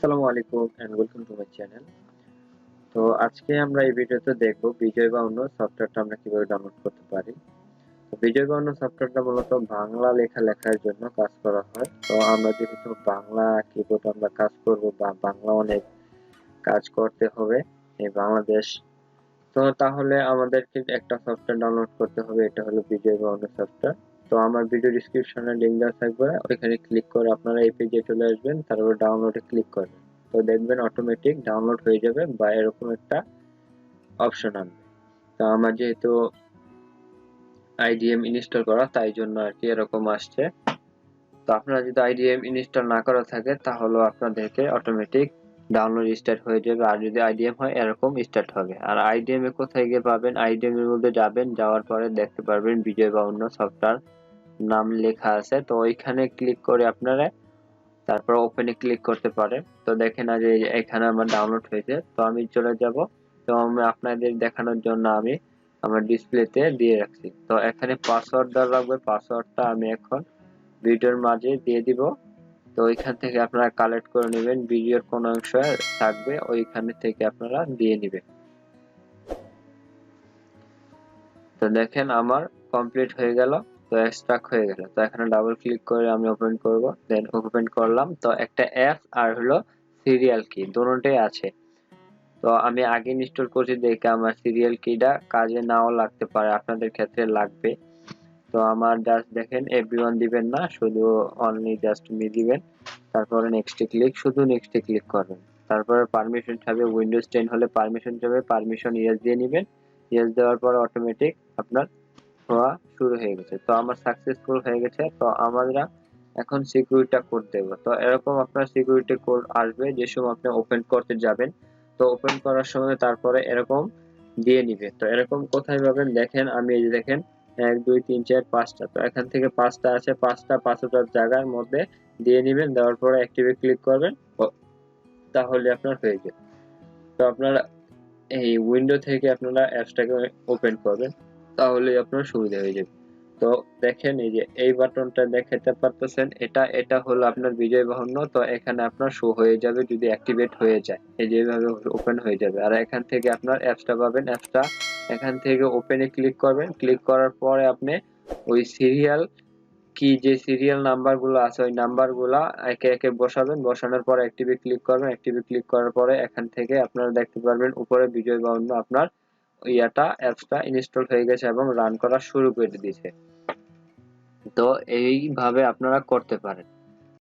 আসসালামু আলাইকুম and welcome to my channel. তো আজকে আমরা এই ভিডিওতে দেখব বিজয় বা অন্য সফটওয়্যারটা আমরা কিভাবে ডাউনলোড করতে পারি। তো বিজয় বা অন্য সফটওয়্যারটা মূলত বাংলা লেখার জন্য কাজ করা হয়। তো আমরা যেহেতু বাংলা কিবোর্ড আমরা কাজ করব বা বাংলা অনেক কাজ করতে হবে এই বাংলাদেশ, তো তাহলে আমাদেরকে একটা সফটওয়্যার ডাউনলোড করতে হবে, এটা হলো বিজয় বা অন্য সফটওয়্যার। তো আমার ভিডিও ডেসক্রিপশনে লিংক দেওয়া থাকবে, ওইখানে ক্লিক করে আপনারা এই পেজে চলে আসবেন, তারপর ডাউনলোডে ক্লিক করবেন। তো দেখবেন অটোমেটিক ডাউনলোড হয়ে যাবে বা এরকম একটা অপশন আসবে। তো আমার যেহেতু আইডিএম ইনস্টল করা তাই জন্য আর কি এরকম আসছে। তো আপনারা যদি আইডিএম ইনস্টল না করা থাকে তাহলে আপনাদেরকে অটোমেটিক ডাউনলোড স্টার্ট হয়ে যাবে, আর যদি আইডিএম হয় এরকম স্টার্ট হবে। আর আইডিএম এ কোথায় গিয়ে পাবেন, আইডিএম এর মধ্যে যাবেন, যাওয়ার পরে দেখতে পারবেন বিজয় বা অন্য সফটওয়্যার নাম লেখা আছে। তো ওইখানে ক্লিক করে আপনারা তারপর ওপেনে ক্লিক করতে পারেন। তো দেখেন আজ এখানে আমার ডাউনলোড হয়েছে, তো আমি চলে যাব। তো আমি আপনাদের দেখানোর জন্য আমি আমার ডিসপ্লেতে দিয়ে রাখছি। তো এখানে পাসওয়ার্ড দেওয়া লাগবে, পাসওয়ার্ডটা আমি এখন ভিডিওর মাঝে দিয়ে দিব। তো ওইখান থেকে আপনারা কালেক্ট করে নেবেন, ভিডিওর কোন অংশ থাকবে ওইখানে থেকে আপনারা দিয়ে নেবেন। তো দেখেন আমার কমপ্লিট হয়ে গেল, তো এক্সট্রাক্ট হয়ে গেল। তো এখানে ডাবল ক্লিক করে আমি ওপেন করব, দেন ওপেন করলাম। তো একটা অ্যাপ আর হলো সিরিয়াল কি দুটোটাই আছে। তো আমি আগে ইনস্টল করছি দেখে আমার সিরিয়াল কিটা কাজে নাও লাগতে পারে, আপনাদের ক্ষেত্রে লাগবে। তো আমার জাস্ট দেখেন এভরিওয়ান দিবেন না, শুধু অনলি জাস্ট মি দিবেন। তারপরে নেক্সটে ক্লিক, শুধু নেক্সটে ক্লিক করবেন। তারপরে পারমিশন চাইবে, উইন্ডোজ 10 হলে পারমিশন চাইবে, পারমিশন ইয়েস দিয়ে নেবেন। ইয়েস দেওয়ার পর অটোমেটিক আপনার হওয়া শুরু হয়ে গেছে। তো আমার সাকসেসফুল হয়ে গেছে। তো আমরা এখন সিকিউরিটি কোড দেব। তো এরকম আপনার সিকিউরিটি কোড আসবে যে সময় আপনি ওপেন করতে যাবেন। তো ওপেন করার সময় তারপরে এরকম দিয়ে নিবে। তো এরকম কোথায় পাবেন দেখেন, আমি এই যে দেখেন 1 2 3 4 5টা। তো এখান থেকে 5টা আছে, 5টার জায়গার মধ্যে দিয়ে নিবেন। দেওয়ার পরে অ্যাক্টিভে ক্লিক করবেন, তাহলে আপনার হয়ে যাবে। তো আপনারা এই উইন্ডো থেকে আপনারা অ্যাপসটাকে ওপেন করবেন, তাহলে আপনার সুবিধা হয়ে যাবে। তো দেখেন এই যে এই বাটনটা দেখাতে পারতেছেন, এটা হলো আপনার বিজয় বাহান্ন। তো এখানে আপনার শো হয়ে যাবে যদি অ্যাক্টিভেট হয়ে যায়, এই যে এইভাবে ওপেন হয়ে যাবে। আর এখান থেকে আপনার অ্যাপসটা পাবেন, অ্যাপসটা এখান থেকে ওপেনে ক্লিক করবেন। ক্লিক করার পরে আপনি ওই সিরিয়াল কি যে সিরিয়াল নাম্বারগুলো আছে ওই নাম্বারগুলো একে একে বসাবেন। বসানোর পর অ্যাক্টিভে ক্লিক করবেন। অ্যাক্টিভে ক্লিক করার পরে এখান থেকে আপনারা দেখতে পারবেন উপরে বিজয় বাহান্ন আপনার অ্যাপসটা ইনস্টল হয়ে গেছে এবং রান করা শুরু করে দিয়েছে। তো এইভাবে আপনারা করতে পারেন।